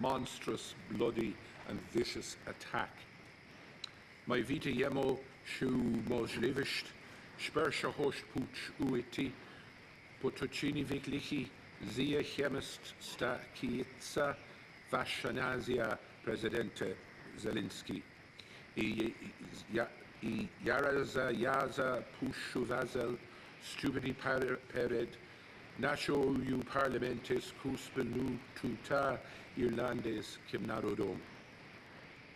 monstrous, bloody and vicious attack. My vita yemo shu mojlivisht, spersha host puch uiti, potucini viklichi, zia chemist sta kiitsa, vashanazia Presidente Zelensky. Yaraza yaza pushu vazel, stupidi pered, Nacho you parlamentes cuspenu tuta Irlandes kimnarodom.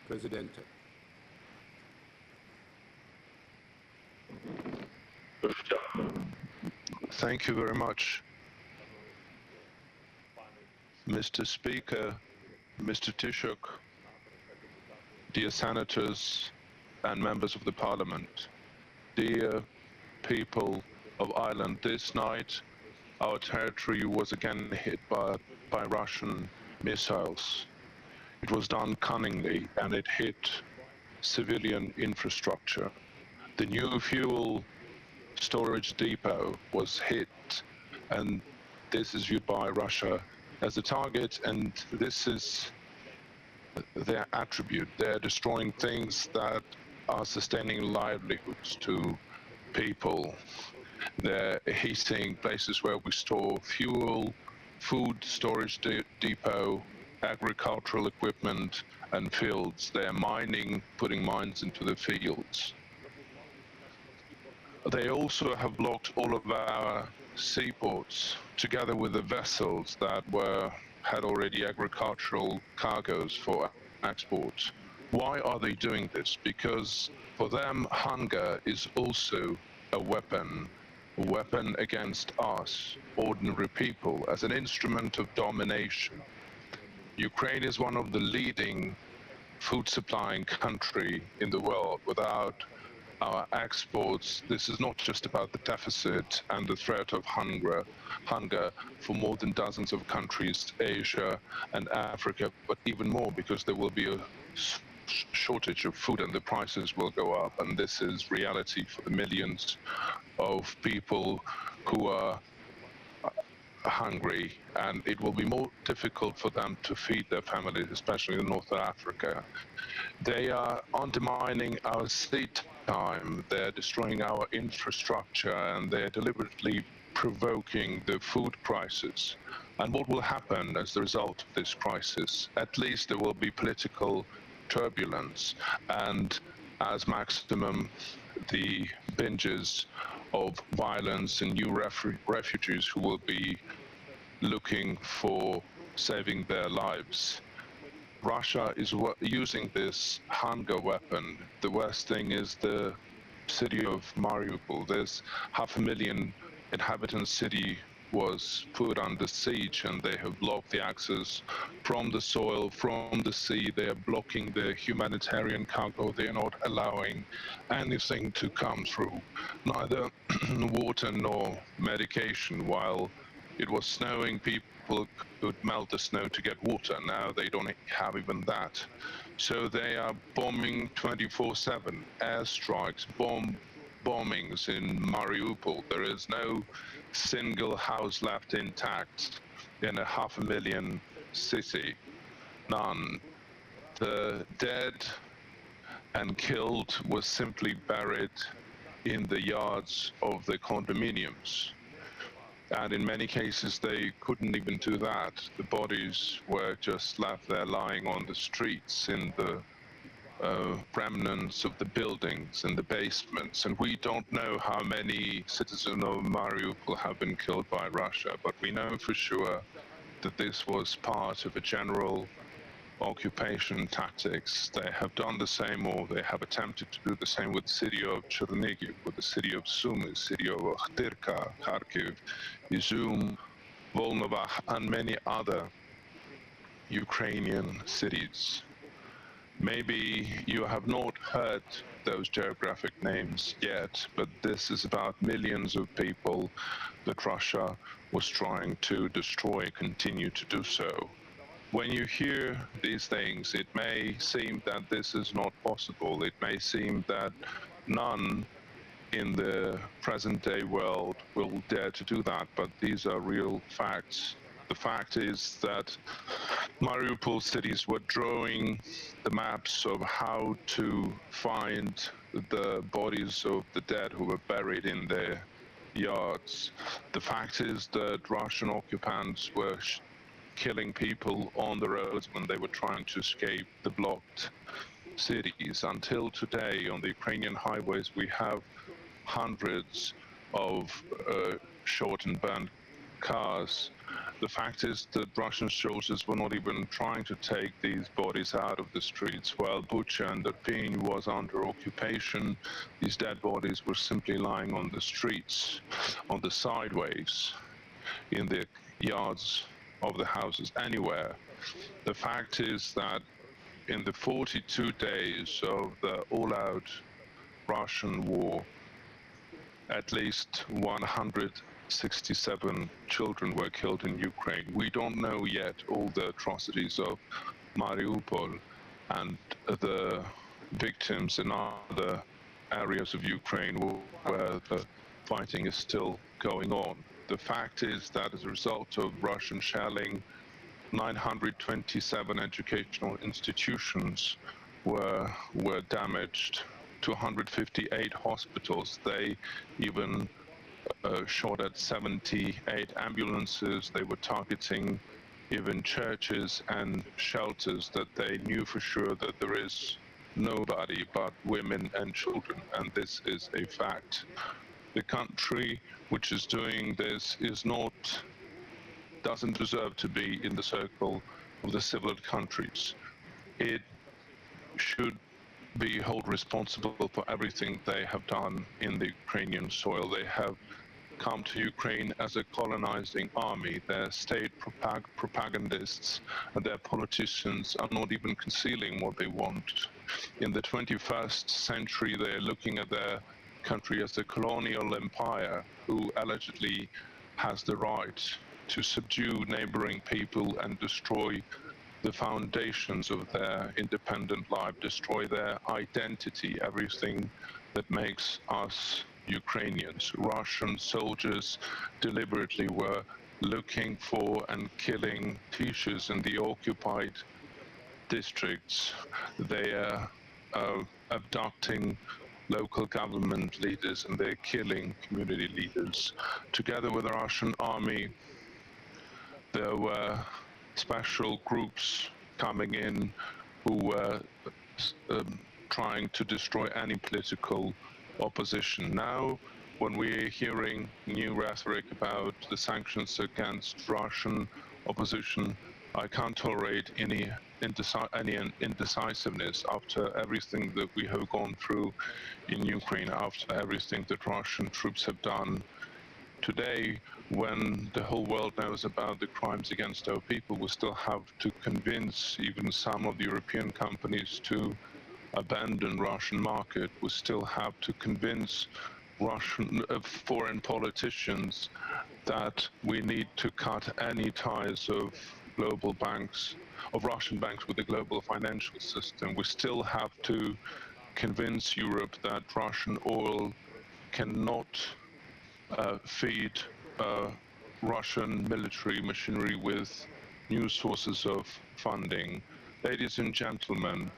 Presidente. Thank you very much, Mr. Speaker, Mr. Taoiseach, dear senators and members of the Parliament, dear people of Ireland. This night, our territory was again hit by Russian missiles. It was done cunningly, and it hit civilian infrastructure. The new fuel storage depot was hit, and this is viewed by Russia as a target, and this is their attribute. They're destroying things that are sustaining livelihoods to people. They're hitting places where we store fuel, food storage depot, agricultural equipment, and fields. They're mining, putting mines into the fields. They also have blocked all of our seaports, together with the vessels that had already agricultural cargoes for export. Why are they doing this? Because for them, hunger is also a weapon against us, ordinary people, as an instrument of domination. Ukraine is one of the leading food supplying country in the world. Without our exports, this is not just about the deficit and the threat of hunger for more than dozens of countries, Asia and Africa, but even more, because there will be a shortage of food and the prices will go up, and this is reality for the millions of people who are hungry, and it will be more difficult for them to feed their families, especially in North Africa. They are undermining our seed time, they're destroying our infrastructure, and they're deliberately provoking the food crisis. And what will happen as the result of this crisis? At least there will be political turbulence, and as maximum the binges of violence and new refugees who will be looking for saving their lives. Russia is using this hunger weapon. The worst thing is the city of Mariupol. There's 500,000 inhabitant city was put under siege, and they have blocked the access from the soil, from the sea. They are blocking the humanitarian cargo. They are not allowing anything to come through, neither water nor medication. While it was snowing, people could melt the snow to get water. Now they don't have even that. So they are bombing 24/7, airstrikes, bombings in Mariupol. There is no single house left intact in a 500,000 city. None. The dead and killed was simply buried in the yards of the condominiums. And in many cases, they couldn't even do that. The bodies were just left there lying on the streets in the remnants of the buildings in the basements, and we don't know how many citizens of Mariupol have been killed by Russia, but we know for sure that this was part of a general occupation tactics. They have done the same, or they have attempted to do the same with the city of Chernihiv, with the city of Sumy, city of Akhtirka, Kharkiv, Izum, Volnovakh, and many other Ukrainian cities. Maybe you have not heard those geographic names yet, but this is about millions of people that Russia was trying to destroy, continue to do so. When you hear these things, it may seem that this is not possible. It may seem that none in the present-day world will dare to do that, but these are real facts. The fact is that Mariupol cities were drawing the maps of how to find the bodies of the dead who were buried in their yards. The fact is that Russian occupants were killing people on the roads when they were trying to escape the blocked cities. Until today, on the Ukrainian highways, we have hundreds of shot and burned cars. The fact is that Russian soldiers were not even trying to take these bodies out of the streets, while Bucha and Irpin was under occupation. These dead bodies were simply lying on the streets, on the sideways, in the yards of the houses, anywhere. The fact is that in the 42 days of the all-out Russian war, at least 167 children were killed in Ukraine. We don't know yet all the atrocities of Mariupol and the victims in other areas of Ukraine where the fighting is still going on. The fact is that as a result of Russian shelling, 927 educational institutions were damaged, 258 hospitals. They even shot at 78 ambulances. They were targeting even churches and shelters that they knew for sure that there is nobody but women and children, and this is a fact. The country which is doing this doesn't deserve to be in the circle of the civilized countries. It should be held responsible for everything they have done in the Ukrainian soil. They have come to Ukraine as a colonizing army. Their state propagandists and their politicians are not even concealing what they want. In the 21st century, they're looking at their country as a colonial empire who allegedly has the right to subdue neighboring people and destroy the foundations of their independent life, destroy their identity, everything that makes us Ukrainians. Russian soldiers deliberately were looking for and killing teachers in the occupied districts. They are abducting local government leaders and they're killing community leaders. Together with the Russian army, there were special groups coming in who were trying to destroy any political opposition. Now, when we're hearing new rhetoric about the sanctions against Russian opposition, I can't tolerate any indecisiveness after everything that we have gone through in Ukraine, after everything that Russian troops have done. Today, when the whole world knows about the crimes against our people, we still have to convince even some of the European companies to abandon Russian market. We still have to convince Russian foreign politicians that we need to cut any ties of global banks, of Russian banks with the global financial system. We still have to convince Europe that Russian oil cannot feed Russian military machinery with new sources of funding. Ladies and gentlemen,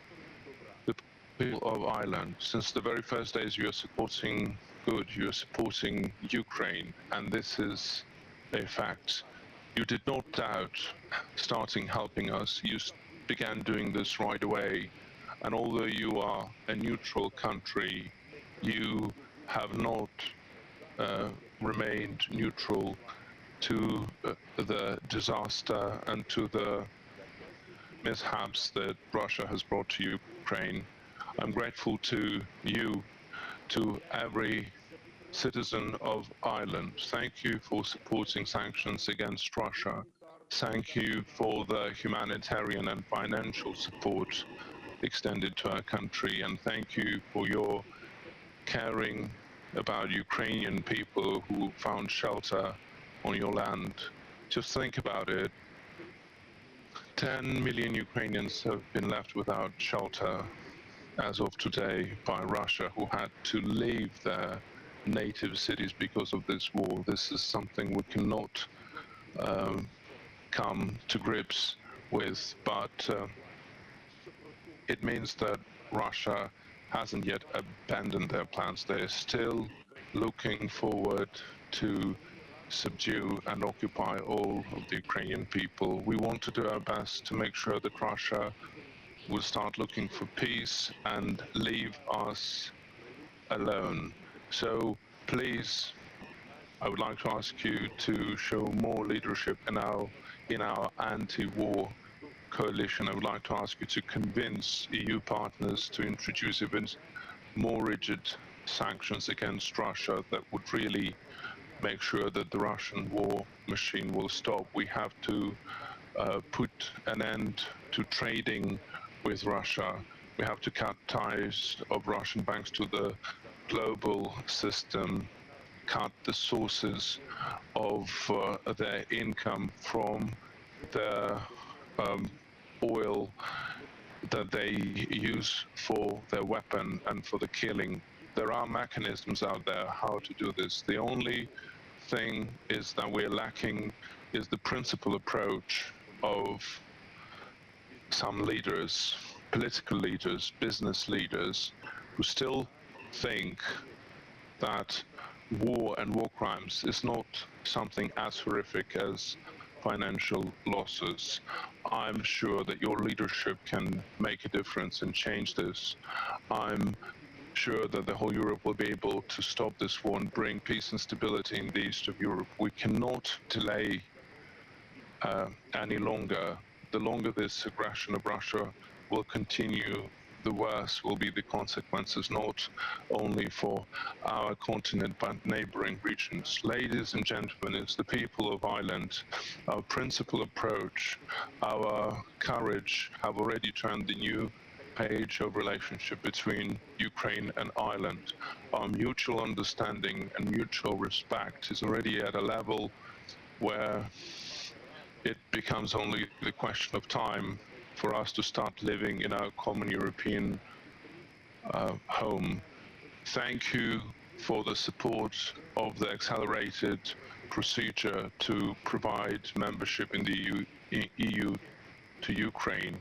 the people of Ireland, since the very first days you are supporting good, you are supporting Ukraine, and this is a fact. You did not doubt starting helping us. You began doing this right away. And although you are a neutral country, you have not remained neutral to the disaster and to the mishaps that Russia has brought to Ukraine. I'm grateful to you, to every citizen of Ireland. Thank you for supporting sanctions against Russia. Thank you for the humanitarian and financial support extended to our country, and thank you for your caring about Ukrainian people who found shelter on your land. Just think about it. 10 million Ukrainians have been left without shelter as of today by Russia, who had to leave their native cities because of this war. This is something we cannot come to grips with, but it means that Russia hasn't yet abandoned their plans. They're still looking forward to subdue and occupy all of the Ukrainian people. We want to do our best to make sure that Russia will start looking for peace and leave us alone. So please, I would like to ask you to show more leadership in our anti-war coalition. I would like to ask you to convince EU partners to introduce even more rigid sanctions against Russia that would really make sure that the Russian war machine will stop. We have to put an end to trading with Russia. We have to cut ties of Russian banks to the global system, cut the sources of their income from the oil that they use for their weapon and for the killing. There are mechanisms out there how to do this. The only thing is that we're lacking is the principal approach of some leaders, political leaders, business leaders, who still think that war and war crimes is not something as horrific as financial losses. I'm sure that your leadership can make a difference and change this. I'm sure that the whole Europe will be able to stop this war and bring peace and stability in the east of Europe. We cannot delay any longer. The longer this aggression of Russia will continue, the worse will be the consequences, not only for our continent, but neighboring regions. Ladies and gentlemen, it's the people of Ireland. Our principal approach, our courage have already turned the new page of relationship between Ukraine and Ireland. Our mutual understanding and mutual respect is already at a level where it becomes only the question of time for us to start living in our common European home. Thank you for the support of the accelerated procedure to provide membership in the EU to Ukraine.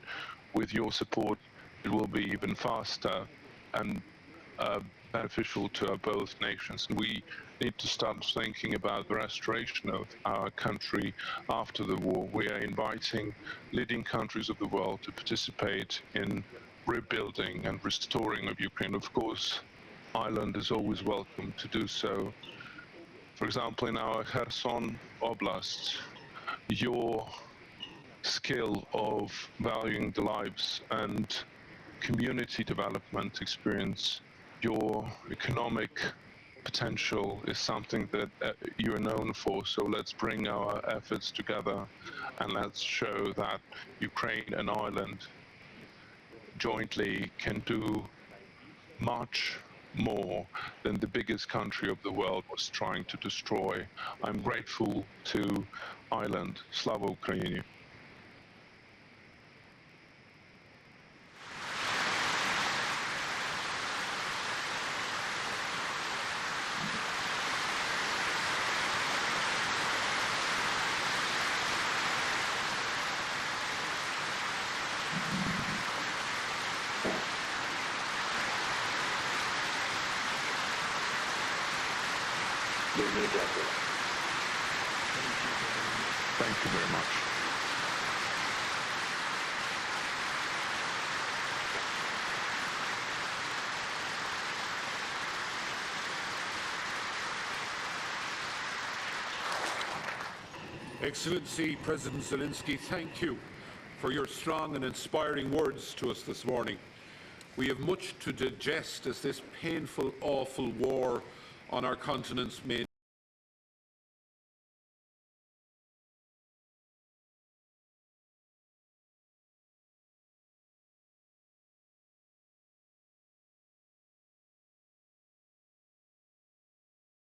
With your support, it will be even faster and beneficial to both nations. We need to start thinking about the restoration of our country after the war. We are inviting leading countries of the world to participate in rebuilding and restoring of Ukraine. Of course, Ireland is always welcome to do so. For example, in our Kherson Oblast, your skill of valuing the lives and community development experience, your economic potential is something that you're known for. So let's bring our efforts together and let's show that Ukraine and Ireland jointly can do much more than the biggest country of the world was trying to destroy. I'm grateful to Ireland. Slava Ukraini. Thank you very much. Excellency President Zelensky, thank you for your strong and inspiring words to us this morning. We have much to digest as this painful, awful war on our continent's main